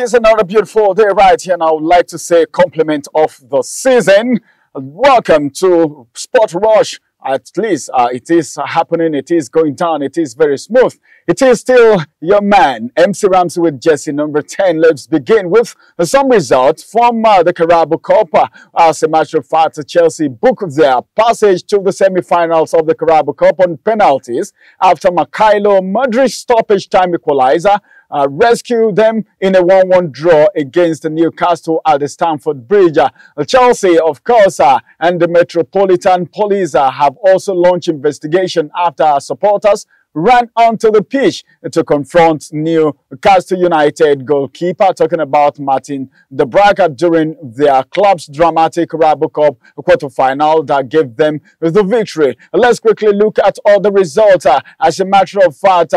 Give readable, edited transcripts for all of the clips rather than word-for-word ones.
is another beautiful day right here, and I would like to say compliment of the season. Welcome to Sport Rush. At least it is happening, it is going down, it is very smooth. It is still your man, MC Ramsey with Jesse number 10. Let's begin with some results from the Carabao Cup. As a matter of fact, Chelsea booked their passage to the semi-finals of the Carabao Cup on penalties after Mykhailo Mudryk stoppage time equalizer rescued them in a 1-1 draw against Newcastle at the Stamford Bridge. Chelsea, of course, and the Metropolitan Police have also launched investigation after supporters ran onto the pitch to confront Newcastle United goalkeeper, talking about Martin De Braga, during their club's dramatic Carabao Cup quarter-final that gave them the victory. Let's quickly look at all the results. As a matter of fact,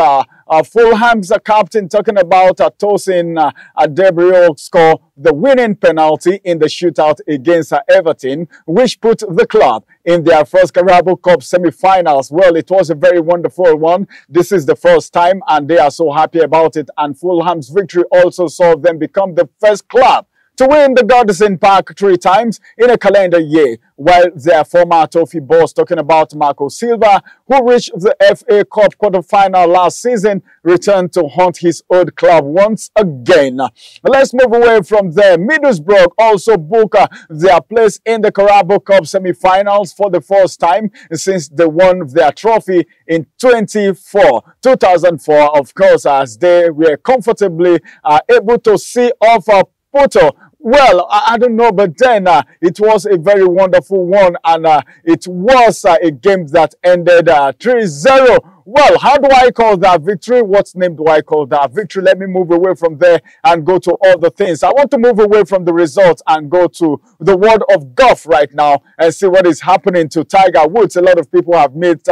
Fulham's captain, talking about Tosin Adebayo, scored the winning penalty in the shootout against Everton, which put the club in their first Carabao Cup semi-finals. Well, it was a very wonderful one. This is the first time, and they are so happy about it. And Fulham's victory also saw them become the first club to win the Goodison Park 3 times in a calendar year, while their former trophy boss, talking about Marco Silva, who reached the FA Cup quarter-final last season, returned to haunt his old club once again. Let's move away from there. Middlesbrough also booked their place in the Carabao Cup semi-finals for the first time since they won their trophy in 2004, of course, as they were comfortably able to see off Porto. Well, I don't know, but then it was a very wonderful one, and it was a game that ended 3-0. Well, how do I call that victory? What name do I call that victory? Let me move away from there and go to other things. I want to move away from the results and go to the world of golf right now and see what is happening to Tiger Woods. A lot of people have made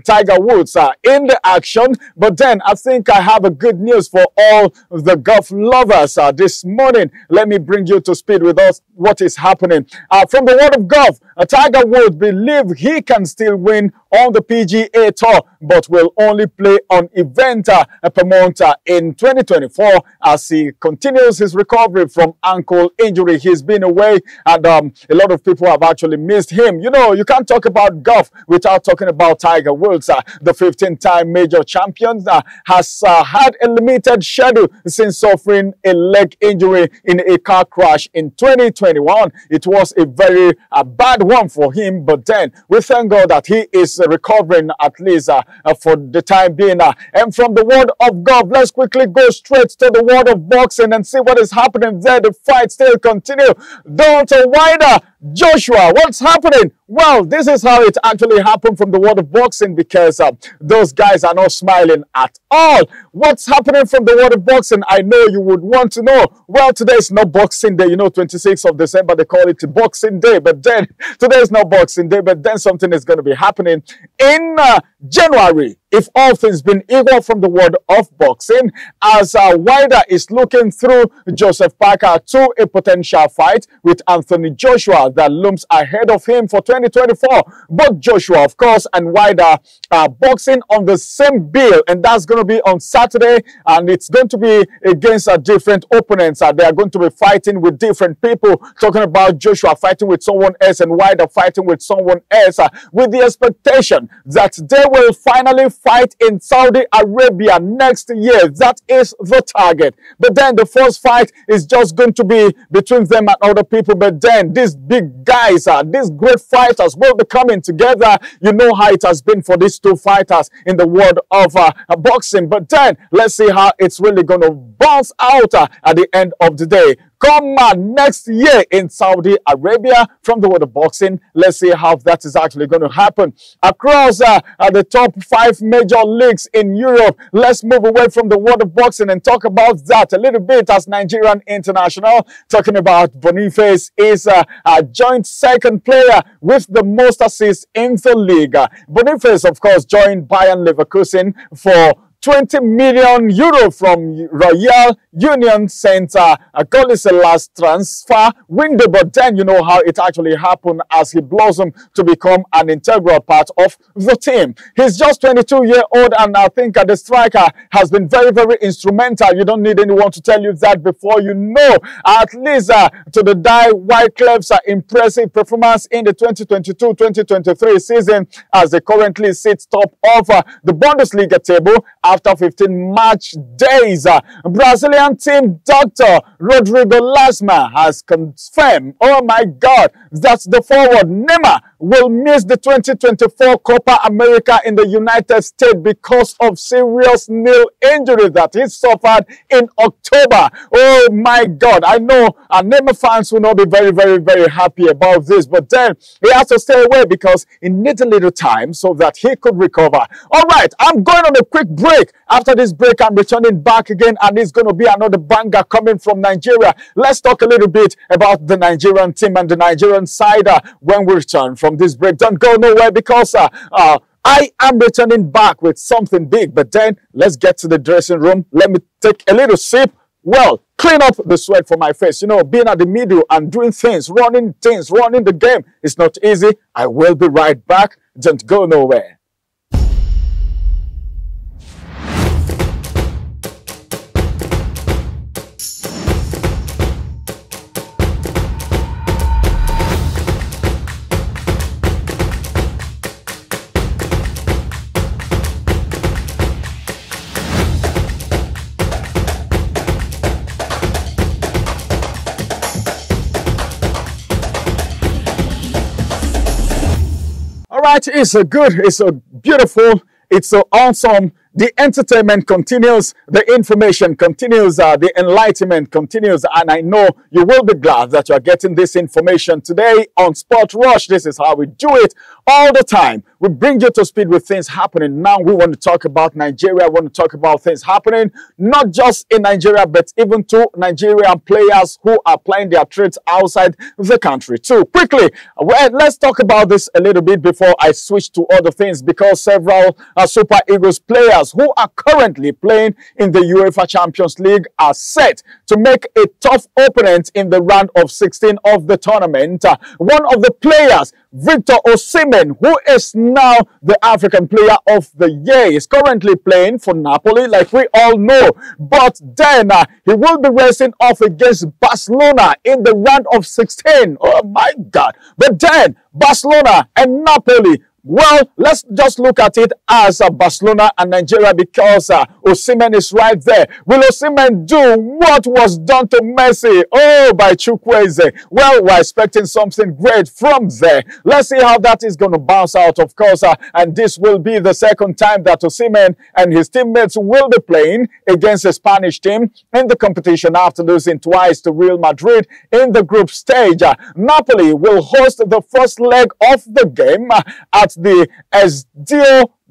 Tiger Woods in the action, but then I think I have a good news for all the golf lovers this morning. Let me bring you to speed with us what is happening. From the world of golf, Tiger Woods believes he can still win on the PGA Tour, but will only play on event per month in 2024 as he continues his recovery from ankle injury. He's been away, and a lot of people have actually missed him. You know, you can't talk about golf without talking about Tiger Woods. The 15-time major champion has had a limited schedule since suffering a leg injury in a car crash in 2021. It was a very bad one for him, but then we thank God that he is recovering at least for the time being. And from the world of golf, let's quickly go straight to the world of boxing and see what is happening there. The fight still continue. Deontay Wilder, Joshua, what's happening? Well, this is how it actually happened from the world of boxing, because those guys are not smiling at all. What's happening from the world of boxing? I know you would want to know. Well, today is not Boxing Day. You know, 26th of December, they call it Boxing Day. But then, today is not Boxing Day, but then something is going to be happening in January, if all things been equal, from the world of boxing, as Wilder is looking through Joseph Parker to a potential fight with Anthony Joshua that looms ahead of him for 2024. Both Joshua, of course, and Wilder are boxing on the same bill, and that's going to be on Saturday, and it's going to be against different opponents. They are going to be fighting with different people, talking about Joshua fighting with someone else and Wilder fighting with someone else, with the expectation that they will finally fight in Saudi Arabia next year. That is the target. But then the first fight is just going to be between them and other people. But then these big guys, these great fighters will be coming together. You know how it has been for these two fighters in the world of boxing. But then let's see how it's really going to bounce out at the end of the day. Come next year in Saudi Arabia from the world of boxing. Let's see how that is actually going to happen. Across the top 5 major leagues in Europe, let's move away from the world of boxing and talk about that a little bit, as Nigerian international, talking about Boniface, is a joint second player with the most assists in the league. Boniface, of course, joined Bayern Leverkusen for 20 million euro from Royal Union Center. Call this the last transfer window, but then you know how it actually happened as he blossomed to become an integral part of the team. He's just 22-year-old, and I think the striker has been very, very instrumental. You don't need anyone to tell you that before you know. At least to the Oweleketv's impressive performance in the 2022-2023 season, as they currently sit top of the Bundesliga table after 15 match days. Brazilian team doctor Rodrigo Lasma has confirmed, oh my God, that the forward Neymar will miss the 2024 Copa America in the United States because of serious knee injury that he suffered in October. Oh my God, I know Neymar fans will not be very, very, very happy about this, but then he has to stay away because he needs a little time so that he could recover. All right, I'm going on a quick break. After this break, I'm returning back again, and it's going to be another banger coming from Nigeria. Let's talk a little bit about the Nigerian team and the Nigerian side when we return from this break. Don't go nowhere, because I am returning back with something big. But then let's get to the dressing room. Let me take a little sip. Well, clean up the sweat from my face. You know, being at the middle and doing things, running the game, it's not easy. I will be right back. Don't go nowhere. Alright, it's a good, it's a beautiful, it's so awesome. The entertainment continues, the information continues, the enlightenment continues, and I know you will be glad that you are getting this information today on Sport Rush. This is how we do it all the time. We bring you to speed with things happening. Now we want to talk about Nigeria. We want to talk about things happening, not just in Nigeria, but even to Nigerian players who are playing their trades outside the country too. Quickly, well, let's talk about this a little bit before I switch to other things, because several Super Eagles players who are currently playing in the UEFA Champions League are set to make a tough opponent in the round of 16 of the tournament. One of the players, Victor Osimhen, who is now the African Player of the Year, is currently playing for Napoli, like we all know. But then he will be racing off against Barcelona in the round of 16. Oh my God. But then Barcelona and Napoli, well, let's just look at it as Barcelona and Nigeria, because Osimhen is right there. Will Osimhen do what was done to Messi? Oh, by Chukwueze. Well, we're expecting something great from there. Let's see how that is going to bounce out, of course. And this will be the second time that Osimhen and his teammates will be playing against a Spanish team in the competition after losing twice to Real Madrid in the group stage. Napoli will host the first leg of the game at the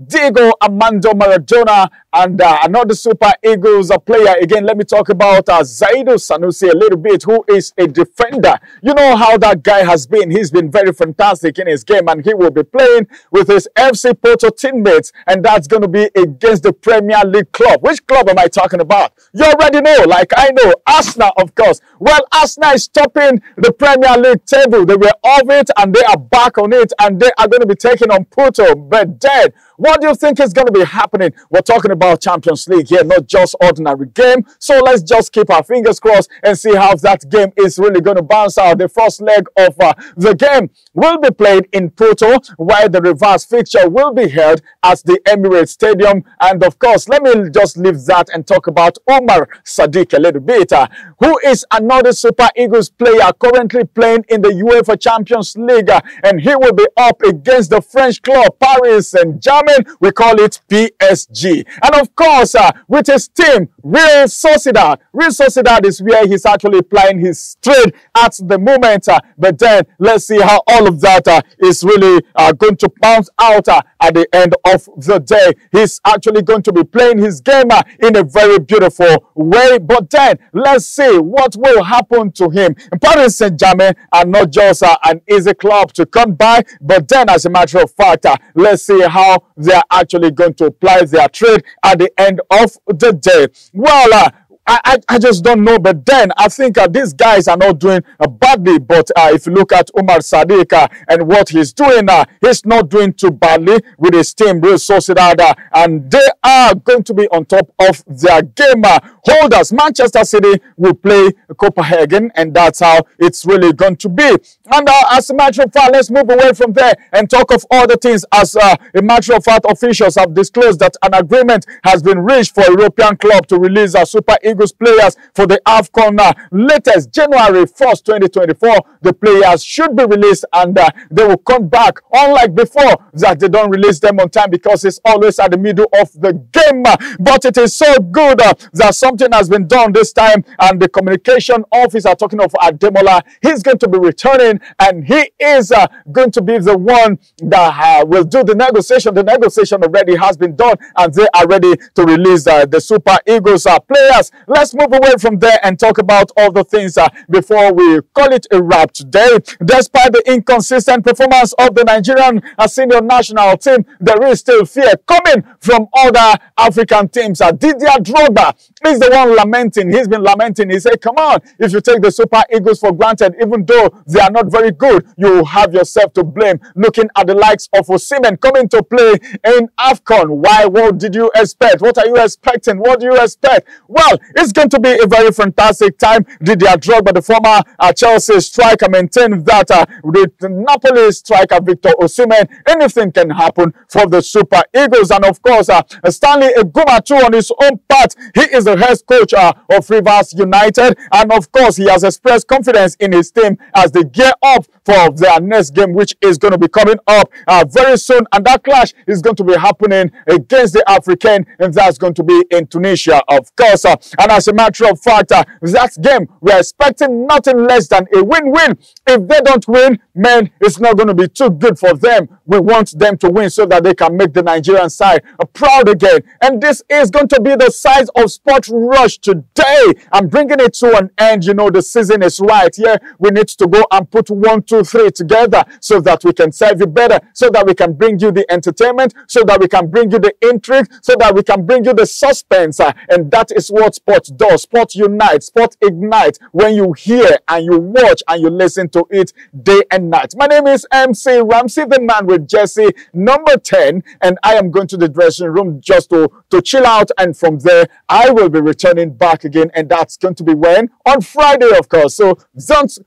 Diego Armando Maradona, and another Super Eagles player. Again, let me talk about Zaidu Sanusi a little bit, who is a defender. You know how that guy has been. He's been very fantastic in his game, and he will be playing with his FC Porto teammates, and that's going to be against the Premier League club. Which club am I talking about? You already know, like I know, Arsenal, of course. Well, Arsenal is topping the Premier League table. They were off it, and they are back on it, and they are going to be taking on Porto. But then, what do you think is going to be happening? We're talking about Champions League here, not just ordinary game. So let's just keep our fingers crossed and see how that game is really going to bounce out. The first leg of the game will be played in Porto, while the reverse fixture will be held at the Emirates Stadium. And of course, let me just leave that and talk about Omar Sadiq a little bit, who is another Super Eagles player currently playing in the UEFA Champions League, and he will be up against the French club Paris Saint-Germain. We call it PSG. And of course, with his team, Real Sociedad. Real Sociedad is where he's actually playing his trade at the moment. But then, let's see how all of that is really going to bounce out at the end of the day. He's actually going to be playing his game in a very beautiful way. But then, let's see what will happen to him. Paris Saint-Germain are not just an easy club to come by, but then, as a matter of fact, let's see how they are actually going to apply their trade at the end of the day. Well, I just don't know, but then I think these guys are not doing badly. But if you look at Umar Sadiq and what he's doing, he's not doing too badly with his team, Real Sociedad, and they are going to be on top of their game holders. Manchester City will play Copenhagen, and that's how it's really going to be. And as a matter of fact, let's move away from there and talk of other things. As a matter of fact, officials have disclosed that an agreement has been reached for a European club to release Super Eagles players for the AFCON latest January 1st, 2024. The players should be released, and they will come back, unlike before that they don't release them on time because it's always at the middle of the game. But it is so good that something has been done this time, and the communication officer, talking of Ademola, he's going to be returning, and he is going to be the one that will do the negotiation. The negotiation already has been done, and they are ready to release the Super Eagles players. Let's move away from there and talk about all the things before we call it a wrap today. Despite the inconsistent performance of the Nigerian senior national team, there is still fear coming from other African teams. Didier Drogba is the one lamenting. He's been lamenting. He said, come on, if you take the Super Eagles for granted, even though they are not very good, you have yourself to blame. Looking at the likes of Osimhen coming to play in AFCON. Why? What did you expect? What are you expecting? What do you expect? Well, it's going to be a very fantastic time. Didier Drogba, the former Chelsea striker, maintained that with the Napoli striker Victor Osimhen, anything can happen for the Super Eagles. And of course, Stanley Eguma too, on his own part, he is the head coach of Rivers United, and of course he has expressed confidence in his team as they gear up for their next game, which is going to be coming up very soon, and that clash is going to be happening against the African, and that's going to be in Tunisia, of course. And as a matter of fact, that game, we're expecting nothing less than a win-win. If they don't win, man, it's not going to be too good for them. We want them to win so that they can make the Nigerian side proud again. And this is going to be the size of Sport Rush today. I'm bringing it to an end. You know, the season is right here. We need to go and put 1, 2, 3 together so that we can serve you better, so that we can bring you the entertainment, so that we can bring you the intrigue, so that we can bring you the suspense. And that is what Sport does. Sport unites, Sport ignites when you hear and you watch and you listen to it day and night. My name is MC Ramsey, the man with Jesse, number 10, and I am going to the dressing room just to chill out, and from there I will be returning back again, and that's going to be when? On Friday, of course. So don't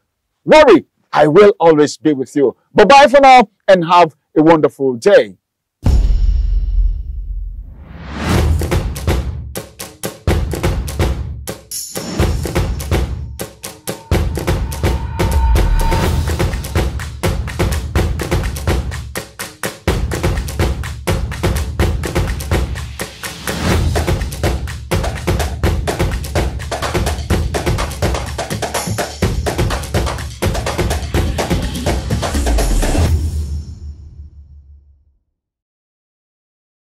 worry, I will always be with you. Bye-bye for now, and have a wonderful day.